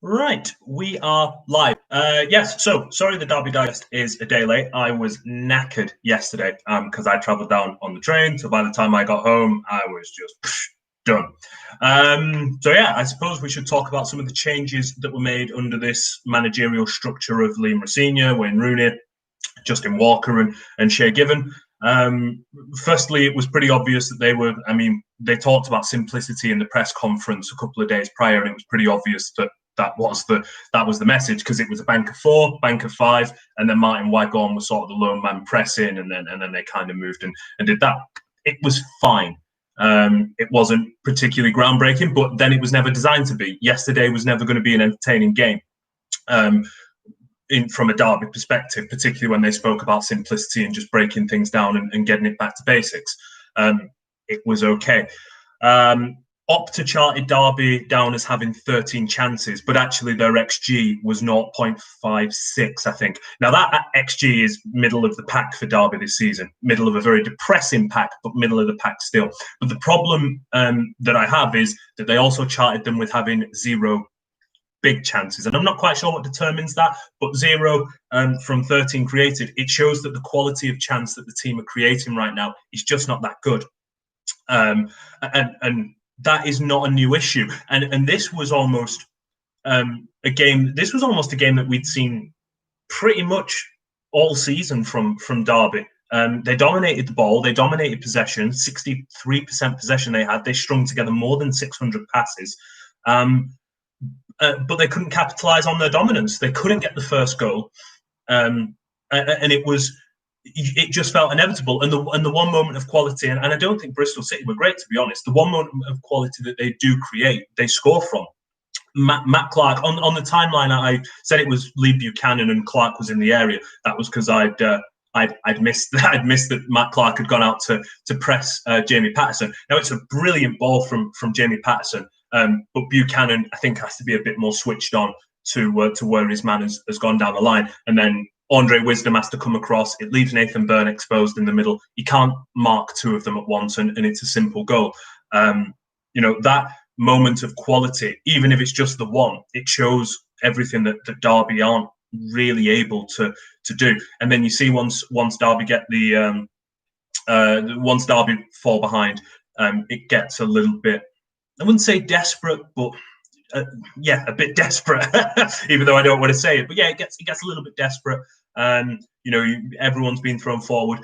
Right, we are live. Yes, so sorry the Derby Digest is a day late. I was knackered yesterday because I travelled down on the train. So by the time I got home, I was just done. So yeah, I suppose we should talk about some of the changes that were made under this managerial structure of Liam Rosenior, Wayne Rooney, Justin Walker, and Shea Given. Firstly, it was pretty obvious that they talked about simplicity in the press conference a couple of days prior, and it was pretty obvious that that was the message, because it was a bank of four, bank of five, and then Martin Waghorn was sort of the lone man pressing, and then they kind of moved and did that. It was fine. It wasn't particularly groundbreaking, but then it was never designed to be. Yesterday was never going to be an entertaining game. From a Derby perspective, particularly when they spoke about simplicity and just breaking things down and getting it back to basics. It was okay. Opta charted Derby down as having 13 chances, but actually their XG was 0.56, I think. Now that XG is middle of the pack for Derby this season, middle of a very depressing pack, but middle of the pack still. But the problem that I have is that they also charted them with having 0 big chances, and I'm not quite sure what determines that, but 0 from 13 created, it shows that the quality of chance that the team are creating right now is just not that good. And that is not a new issue. And this was almost a game. This was almost a game that we'd seen pretty much all season from Derby. They dominated the ball. They dominated possession. 63% possession they had. They strung together more than 600 passes. But they couldn't capitalise on their dominance. They couldn't get the first goal, and it just felt inevitable. And the one moment of quality, and I don't think Bristol City were great, to be honest. The one moment of quality that they do create, they score from. Matt Clark, on the timeline, I said it was Lee Buchanan and Clark was in the area. That was because I'd missed that Matt Clark had gone out to press Jamie Patterson. Now it's a brilliant ball from Jamie Patterson, but Buchanan, I think, has to be a bit more switched on to where his man has gone down the line. And then Andre Wisdom has to come across. It leaves Nathan Byrne exposed in the middle. You can't mark two of them at once, and it's a simple goal. That moment of quality, even if it's just the one, it shows everything that Derby aren't really able to do. And then you see once Derby get once Derby fall behind, it gets a little bit, I wouldn't say desperate, but a bit desperate. Even though I don't want to say it, but yeah, it gets a little bit desperate. Everyone's been thrown forward.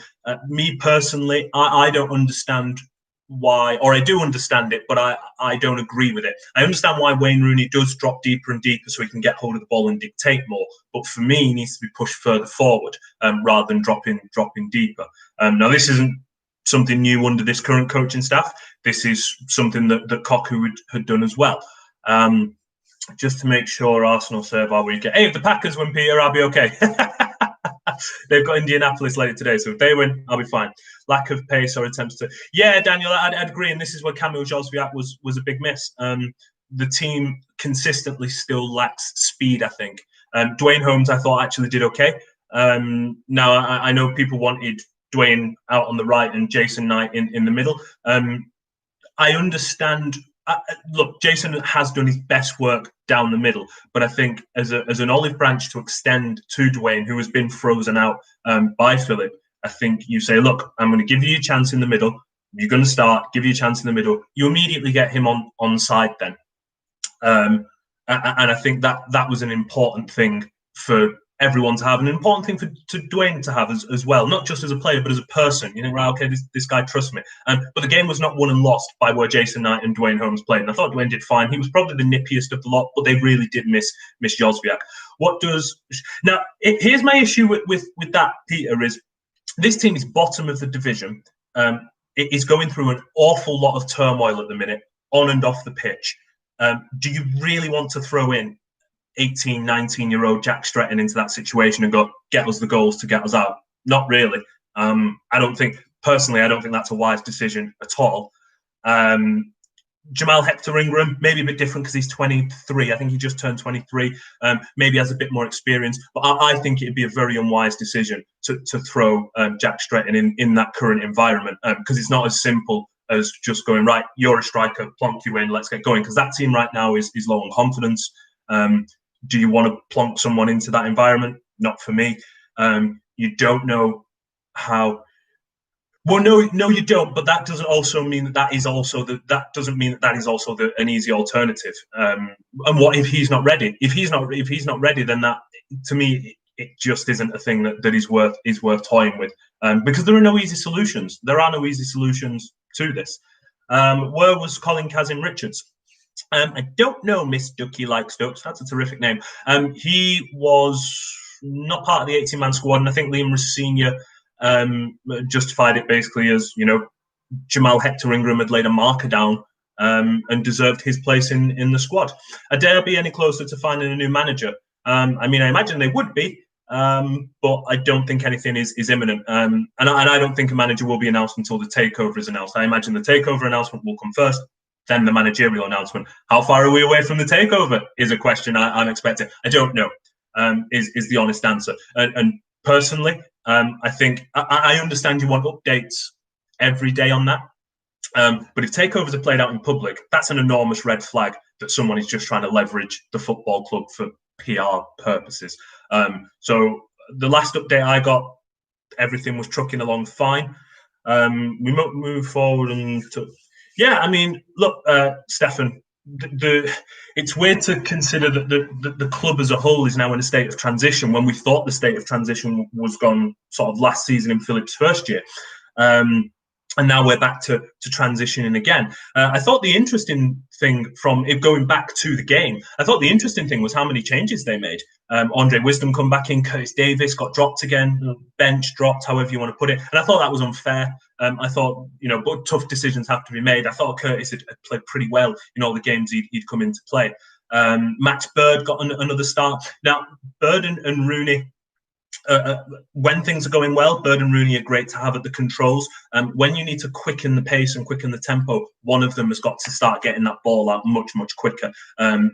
Me personally, I don't understand why, or I do understand it, but I don't agree with it. I understand why Wayne Rooney does drop deeper and deeper so he can get hold of the ball and dictate more. But for me, he needs to be pushed further forward rather than dropping deeper. Now, this isn't something new under this current coaching staff. This is something that Koku had done as well. Just to make sure Arsenal serve our weekend. Hey, if the Packers win, Peter, I'll be okay. They've got Indianapolis later today, so if they win, I'll be fine. Lack of pace or attempts to... Yeah, Daniel, I'd agree, and this is where Kamil Jozwiak was a big miss. The team consistently still lacks speed, I think. Dwayne Holmes, I thought, actually did okay. Now, I know people wanted Dwayne out on the right and Jason Knight in the middle. I understand... look, Jason has done his best work down the middle, but I think as an olive branch to extend to Dwayne, who has been frozen out by Philip, I think you say, look, I'm going to give you a chance in the middle. You're going to start, give you a chance in the middle. You immediately get him on side then. And I think that was an important thing for everyone to have, an important thing to Dwayne to have as well, not just as a player, but as a person. You know, right, okay, this guy trusts me. But the game was not won and lost by where Jason Knight and Dwayne Holmes played. And I thought Dwayne did fine. He was probably the nippiest of the lot, but they really did miss Jozwiak. Here's my issue with that, Peter, is this team is bottom of the division. It is going through an awful lot of turmoil at the minute, on and off the pitch. Do you really want to throw in 18, 19-year-old Jack Stretton into that situation and go, get us the goals to get us out? Not really. I don't think that's a wise decision at all. Jamal Hector Ingram, maybe a bit different because he's 23. I think he just turned 23. Maybe has a bit more experience. But I think it'd be a very unwise decision to throw Jack Stretton in that current environment, because it's not as simple as just going, right, you're a striker, plonk you in, let's get going. Because that team right now is low on confidence. Do you want to plonk someone into that environment? Not for me. You don't know how. Well, no, you don't. But that doesn't also mean that is also that doesn't mean that is also an easy alternative. And what if he's not ready? If he's not ready, then that, to me, it just isn't a thing that is worth toying with. Because there are no easy solutions. There are no easy solutions to this. Where was Colin Kazim Richards? I don't know, Miss Ducky Likes Ducks. That's a terrific name. He was not part of the 18-man squad, and I think Liam Senior justified it basically as, Jamal Hector Ingram had laid a marker down and deserved his place in the squad. Dare I be any closer to finding a new manager? I imagine they would be, but I don't think anything is imminent. And I don't think a manager will be announced until the takeover is announced. I imagine the takeover announcement will come first, then the managerial announcement. How far are we away from the takeover is a question I'm expecting. I don't know, is the honest answer. And personally, I think I understand you want updates every day on that. But if takeovers are played out in public, that's an enormous red flag that someone is just trying to leverage the football club for PR purposes. So the last update I got, everything was trucking along fine. We move forward and look, Stefan, it's weird to consider that the club as a whole is now in a state of transition when we thought the state of transition was gone sort of last season in Philip's first year. And now we're back to transitioning again. I thought the interesting thing from it going back to the game, I thought the interesting thing was how many changes they made. Andre Wisdom come back in, Curtis Davis got dropped again, bench dropped, however you want to put it. And I thought that was unfair. I thought, but tough decisions have to be made. I thought Curtis had played pretty well in all the games he'd come into play. Max Bird got another start. Now, Bird and Rooney, when things are going well, Bird and Rooney are great to have at the controls. When you need to quicken the pace and quicken the tempo, one of them has got to start getting that ball out much, much quicker.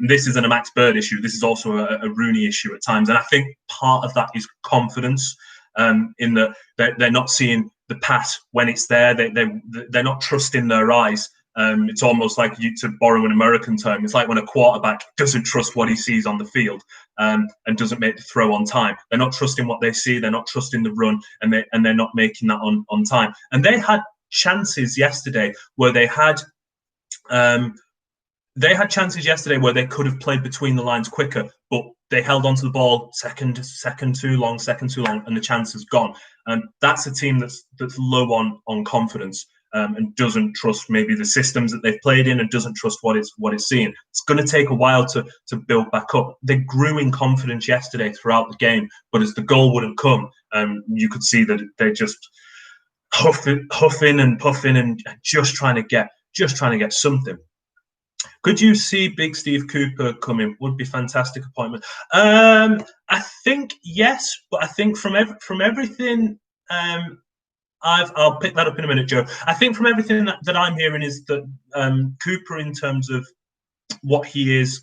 This isn't a Max Bird issue. This is also a Rooney issue at times. And I think part of that is confidence, in that they're not seeing the pass when it's there. They're not trusting their eyes. It's almost like, to borrow an American term, it's like when a quarterback doesn't trust what he sees on the field and doesn't make the throw on time. They're not trusting what they see. They're not trusting the run, and they're not making that on time. And they had chances yesterday where they had chances yesterday where they could have played between the lines quicker, but they held onto the ball second too long, and the chance has gone. And that's a team that's low on confidence. And doesn't trust maybe the systems that they've played in, and doesn't trust what it's seeing. It's going to take a while to build back up. They grew in confidence yesterday throughout the game, but as the goal wouldn't come, you could see that they're just huffing and puffing and just trying to get something. Could you see Big Steve Cooper coming? Would be fantastic appointment. I think yes, but I think from everything. I'll pick that up in a minute, Joe. I think from everything that I'm hearing is that Cooper, in terms of what he is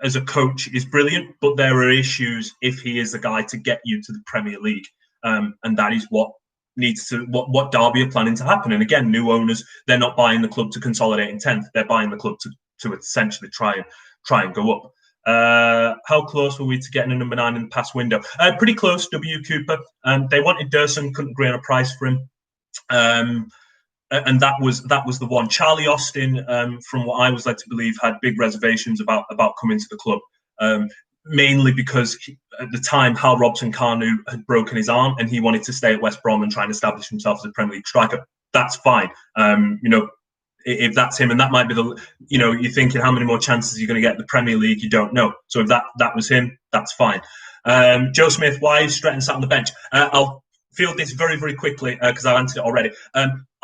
as a coach, is brilliant, but there are issues if he is the guy to get you to the Premier League, and that is what Derby are planning to happen. And again, new owners, they're not buying the club to consolidate in 10th; they're buying the club to essentially try and go up. How close were we to getting a number 9 in the past window? Pretty close, W. Cooper. They wanted Durson, couldn't agree on a price for him. And that was the one. Charlie Austin, from what I was led to believe, had big reservations about coming to the club, mainly because at the time Hal Robson-Kanu had broken his arm and he wanted to stay at West Brom and try and establish himself as a Premier League striker. That's fine. If that's him, and that might be you're thinking, how many more chances are you going to get in the Premier League? You don't know. So if that was him, that's fine. Joe Smith, why is Stretton sat on the bench? I'll field this very, very quickly because I've answered it already.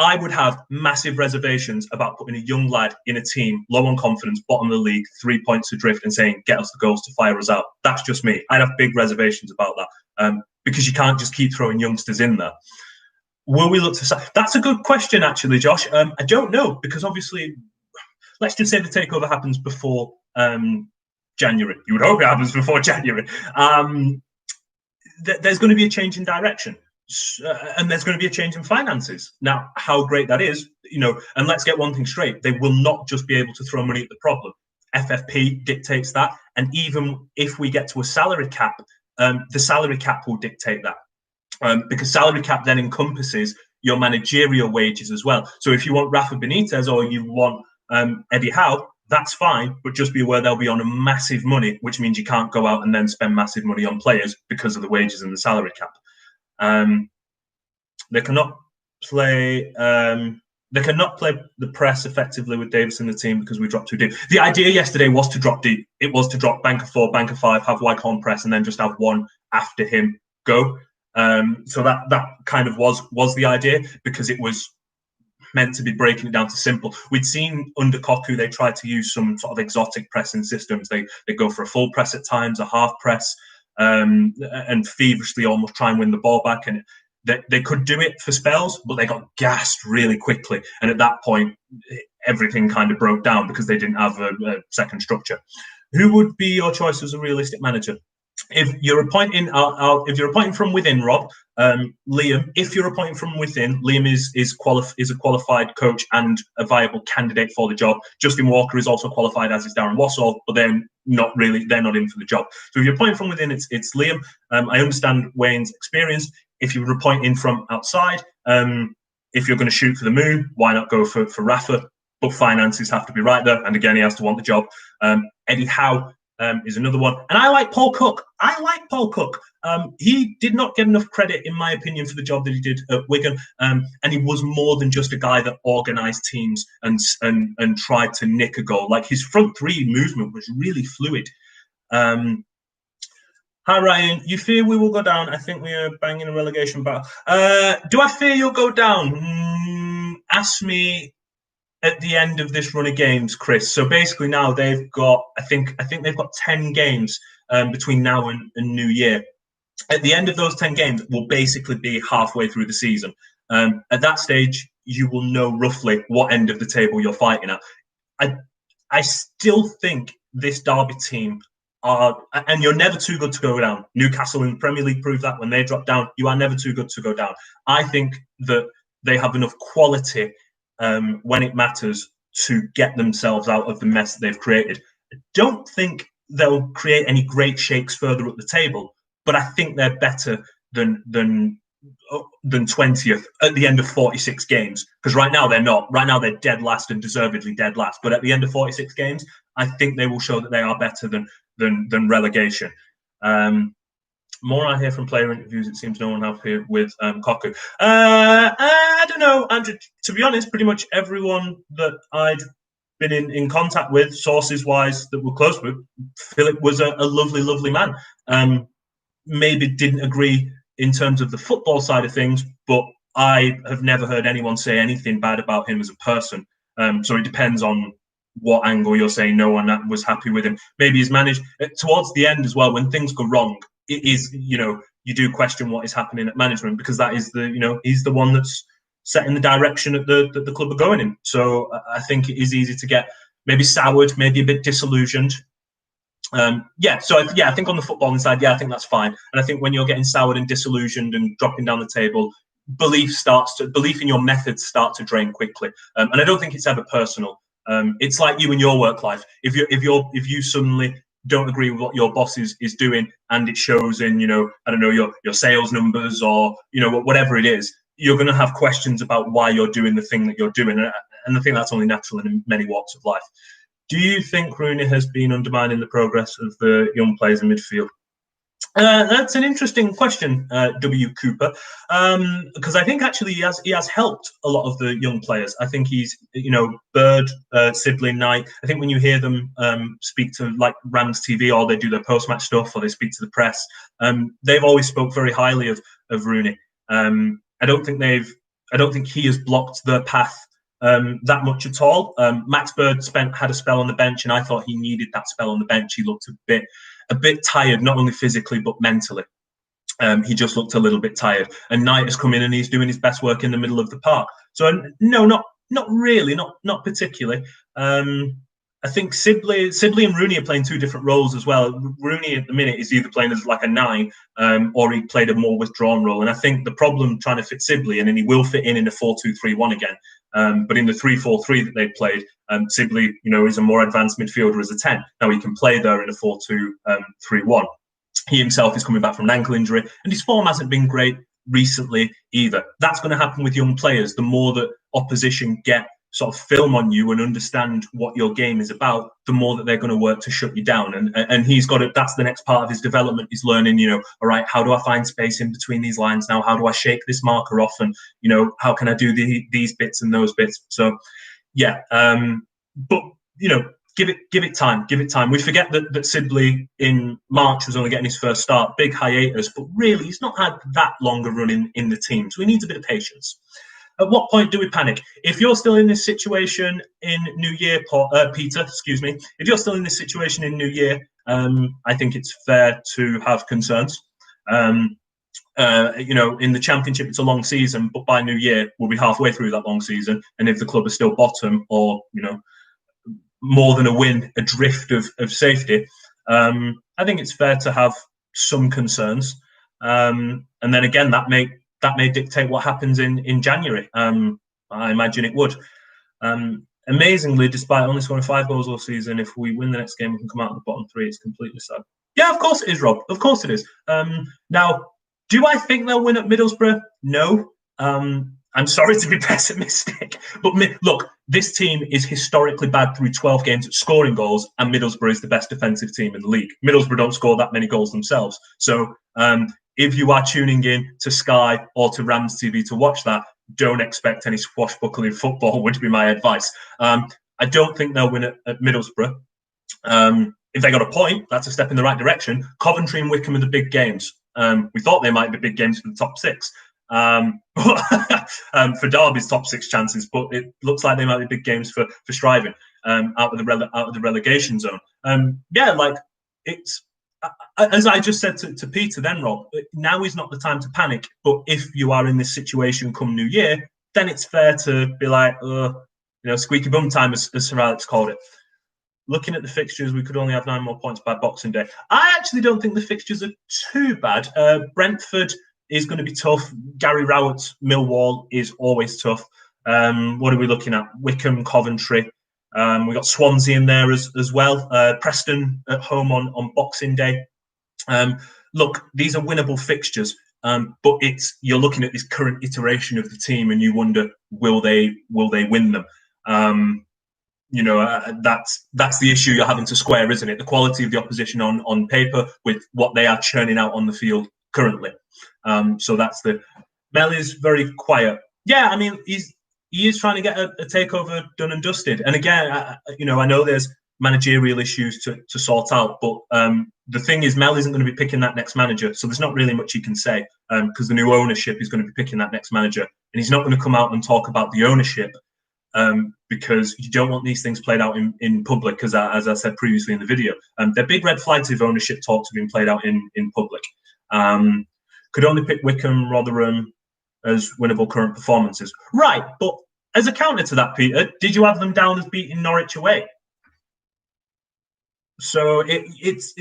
I would have massive reservations about putting a young lad in a team, low on confidence, bottom of the league, 3 points adrift, and saying, get us the goals to fire us out. That's just me. I'd have big reservations about that because you can't just keep throwing youngsters in there. Will we look to... That's a good question, actually, Josh. I don't know, because obviously, let's just say the takeover happens before January. You would hope it happens before January. There's going to be a change in direction. And there's going to be a change in finances. Now, how great that is, and let's get one thing straight. They will not just be able to throw money at the problem. FFP dictates that, and even if we get to a salary cap, the salary cap will dictate that. Because salary cap then encompasses your managerial wages as well. So if you want Rafa Benitez or you want Eddie Howe, that's fine, but just be aware they'll be on a massive money, which means you can't go out and then spend massive money on players because of the wages and the salary cap. They cannot play. They cannot play the press effectively with Davis in the team because we dropped too deep. The idea yesterday was to drop deep. It was to drop bank of 4, bank of 5, have Wycombe press, and then just have one after him go. So that kind of was the idea, because it was meant to be breaking it down to simple. We'd seen under Koku, they tried to use some sort of exotic pressing systems. They go for a full press at times, a half press, and feverishly almost try and win the ball back. And they could do it for spells, but they got gassed really quickly. And at that point, everything kind of broke down because they didn't have a second structure. Who would be your choice as a realistic manager? If you're appointing, from within, Rob, Liam. If you're appointing from within, Liam is a qualified coach and a viable candidate for the job. Justin Walker is also qualified, as is Darren Wassall, but they're not in for the job. So if you're appointing from within, it's Liam. I understand Wayne's experience. If you're appointing from outside, if you're going to shoot for the moon, why not go for Rafa? But finances have to be right there, and again, he has to want the job. Eddie Howe is another one. And I like Paul Cook. He did not get enough credit, in my opinion, for the job that he did at Wigan. And he was more than just a guy that organised teams and tried to nick a goal. Like, his front three movement was really fluid. Hi, Ryan. You fear we will go down? I think we are banging a relegation battle. Do I fear you'll go down? Ask me at the end of this run of games, Chris. So basically now they've got, I think they've got 10 games between now and New Year. At the end of those 10 games, we'll basically be halfway through the season. At that stage, you will know roughly what end of the table you're fighting at. I still think this Derby team are, and you're never too good to go down. Newcastle in the Premier League proved that when they dropped down. You are never too good to go down. I think that they have enough quality when it matters to get themselves out of the mess that they've created. I don't think they'll create any great shakes further up the table, but I think they're better than 20th at the end of 46 games. Because right now they're not. Right now they're dead last, and deservedly dead last. But at the end of 46 games, I think they will show that they are better than relegation. More I hear from player interviews, it seems no one happy with Koku. I don't know, Andrew. To be honest, pretty much everyone that I'd been in contact with, sources-wise, that were close with, Philip was a lovely, lovely man. Maybe didn't agree in terms of the football side of things, but I have never heard anyone say anything bad about him as a person. So it depends on what angle you're saying no one was happy with him. Maybe he's managed towards the end as well, when things go wrong. It is, you do question what is happening at management, because that is he's the one that's setting the direction that the club are going in. So I think it is easy to get maybe soured, maybe a bit disillusioned. I think on the footballing side, I think that's fine. And I think when you're getting soured and disillusioned and dropping down the table, belief in your methods start to drain quickly. And I don't think it's ever personal. It's like you in your work life. If you suddenly don't agree with what your boss is doing, and it shows in your sales numbers, or whatever it is, you're going to have questions about why you're doing the thing that you're doing. And I think that's only natural in many walks of life. Do you think Rooney has been undermining the progress of the young players in midfield? That's an interesting question, W. Cooper, because I think actually he has helped a lot of the young players. I think he's, Bird, Sibley, Knight. I think when you hear them speak to like Rams TV, or they do their post-match stuff, or they speak to the press, they've always spoke very highly of Rooney. I don't think he has blocked their path that much at all. Max Bird had a spell on the bench, and I thought he needed that spell on the bench. He looked a bit tired, not only physically but mentally. He just looked a little bit tired. And Knight has come in and he's doing his best work in the middle of the park. So no, not really, not particularly. I think Sibley and Rooney are playing two different roles as well. Rooney at the minute is either playing as like a 9, or he played a more withdrawn role. And I think the problem trying to fit Sibley, and then he will fit in a 4-2-3-1 again. But in the 3-4-3 that they played, Sibley, is a more advanced midfielder as a 10. Now he can play there in a 4-2-3-1. He himself is coming back from an ankle injury, and his form hasn't been great recently either. That's going to happen with young players. The more that opposition get sort of film on you and understand what your game is about, the more that they're going to work to shut you down. And he's got it. That's the next part of his development. He's learning, all right, how do I find space in between these lines now? How do I shake this marker off? And, how can I do these bits and those bits? So, yeah. But, give it time. Give it time. We forget that Sibley in March was only getting his first start, big hiatus, but really he's not had that long a run in the team. So he needs a bit of patience. At what point do we panic? If you're still in this situation in New Year, Peter, excuse me, if you're still in this situation in New Year, I think it's fair to have concerns. In the Championship, it's a long season, but by New Year, we'll be halfway through that long season. And if the club is still bottom or, more than a win, adrift of safety, I think it's fair to have some concerns. And then again, that may dictate what happens in January. I imagine it would. Amazingly, despite only scoring 5 goals all season, if we win the next game, we can come out of the bottom 3. It's completely sad. Yeah, of course it is, Rob. Of course it is. Now, do I think they'll win at Middlesbrough? No. I'm sorry to be pessimistic, but look, this team is historically bad through 12 games at scoring goals, and Middlesbrough is the best defensive team in the league. Middlesbrough don't score that many goals themselves. So if you are tuning in to Sky or to Rams TV to watch that, don't expect any swashbuckling football, would be my advice. I don't think they'll win at Middlesbrough. If they got a point, that's a step in the right direction. Coventry and Wickham are the big games. We thought they might be big games for the top 6. For Derby's top 6 chances, but it looks like they might be big games for striving out of the relegation zone. It's as I just said to Peter then, Rob, now is not the time to panic, but if you are in this situation come New Year, then it's fair to be like, squeaky bum time, as Sir Alex called it. Looking at the fixtures, we could only have 9 more points by Boxing Day. I actually don't think the fixtures are too bad. Brentford is going to be tough. Gary Rowett's Millwall is always tough. What are we looking at? Wickham, Coventry. We got Swansea in there as well. Preston at home on Boxing Day. Look, these are winnable fixtures, but you're looking at this current iteration of the team, and you wonder, will they win them? That's the issue you're having to square, isn't it? The quality of the opposition on paper with what they are churning out on the field currently. So that's Mel is very quiet. Yeah, I mean, he is trying to get a takeover done and dusted. And again, I know there's managerial issues to sort out, but the thing is, Mel isn't going to be picking that next manager, so there's not really much he can say because the new ownership is going to be picking that next manager, and he's not going to come out and talk about the ownership because you don't want these things played out in public, as I said previously in the video. They're big red flags if ownership talks have been played out in public. Could only pick Wickham, Rotherham as winnable current performances. Right, but as a counter to that, Peter, did you have them down as beating Norwich away? So it's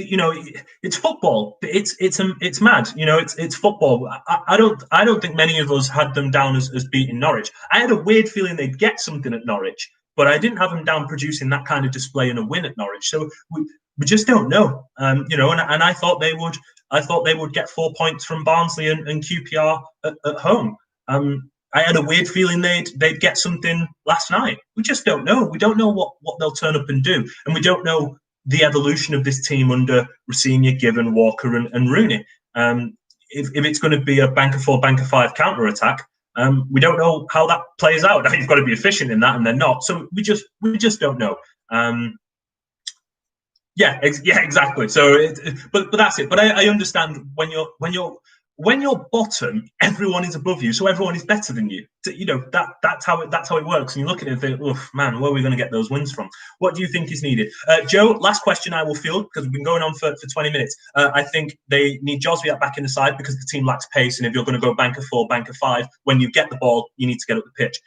football. It's mad. It's football. I don't think many of us had them down as beating Norwich. I had a weird feeling they'd get something at Norwich, but I didn't have them down producing that kind of display and a win at Norwich. So we just don't know. And I thought they would. I thought they would get 4 points from Barnsley and QPR at home. I had a weird feeling they'd get something last night. We just don't know. We don't know what they'll turn up and do, and we don't know the evolution of this team under Rossini, Given, Walker, and Rooney. If it's going to be a bank of 4, bank of 5 counter attack, we don't know how that plays out. I mean, you've got to be efficient in that, and they're not. So we just don't know. Yeah, exactly. So, but that's it. But I understand when you're bottom, everyone is above you, so everyone is better than you. That's how it works. And you look at it and think, oh man, where are we going to get those wins from? What do you think is needed? Joe, last question I will field because we've been going on for 20 minutes. I think they need Josviak back in the side because the team lacks pace, and if you're going to go bank of 4, bank of 5, when you get the ball, you need to get up the pitch.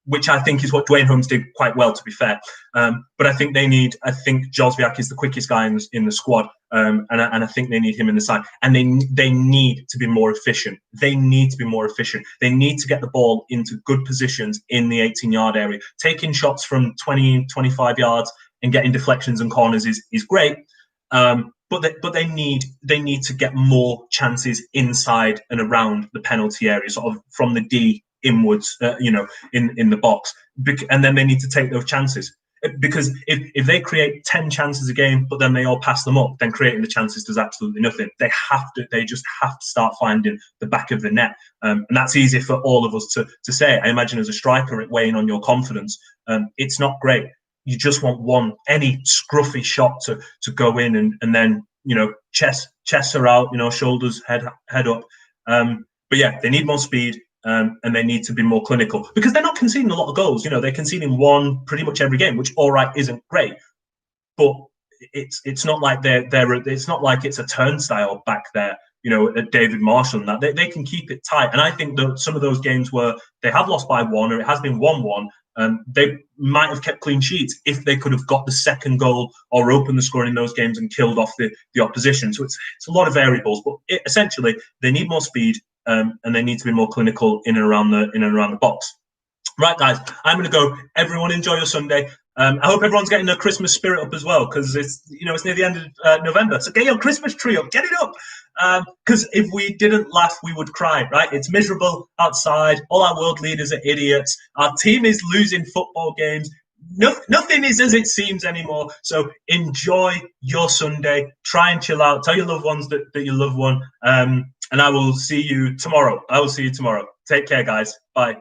which I think is what Dwayne Holmes did quite well, to be fair. But I think Jozwiak is the quickest guy in the squad, and I think they need him in the side. And they need to be more efficient. They need to get the ball into good positions in the 18-yard area. Taking shots from 20, 25 yards and getting deflections and corners is great. But they need to get more chances inside and around the penalty area, sort of from the D inwards, in the box, and then they need to take those chances. Because if they create 10 chances a game, but then they all pass them up, then creating the chances does absolutely nothing. They just have to start finding the back of the net, and that's easy for all of us to say. I imagine as a striker, it weighing on your confidence. It's not great. You just want any scruffy shot to go in and then chests are out, shoulders, head up. But yeah, they need more speed. And they need to be more clinical, because they're not conceding a lot of goals. They're conceding one pretty much every game, which all right isn't great, but it's not like it's not like it's a turnstile back there. At David Marshall and that they can keep it tight. And I think that some of those games where they have lost by one, or it has been 1-1, they might have kept clean sheets if they could have got the second goal or opened the score in those games and killed off the opposition. So it's a lot of variables, but essentially they need more speed. And they need to be more clinical in and around the box. Right, guys, I'm going to go. Everyone enjoy your Sunday. I hope everyone's getting their Christmas spirit up as well, because it's near the end of November. So get your Christmas tree up, get it up. Because if we didn't laugh, we would cry, right? It's miserable outside. All our world leaders are idiots. Our team is losing football games. Nothing is as it seems anymore. So enjoy your Sunday. Try and chill out. Tell your loved ones that you love one. And I will see you tomorrow. Take care, guys. Bye.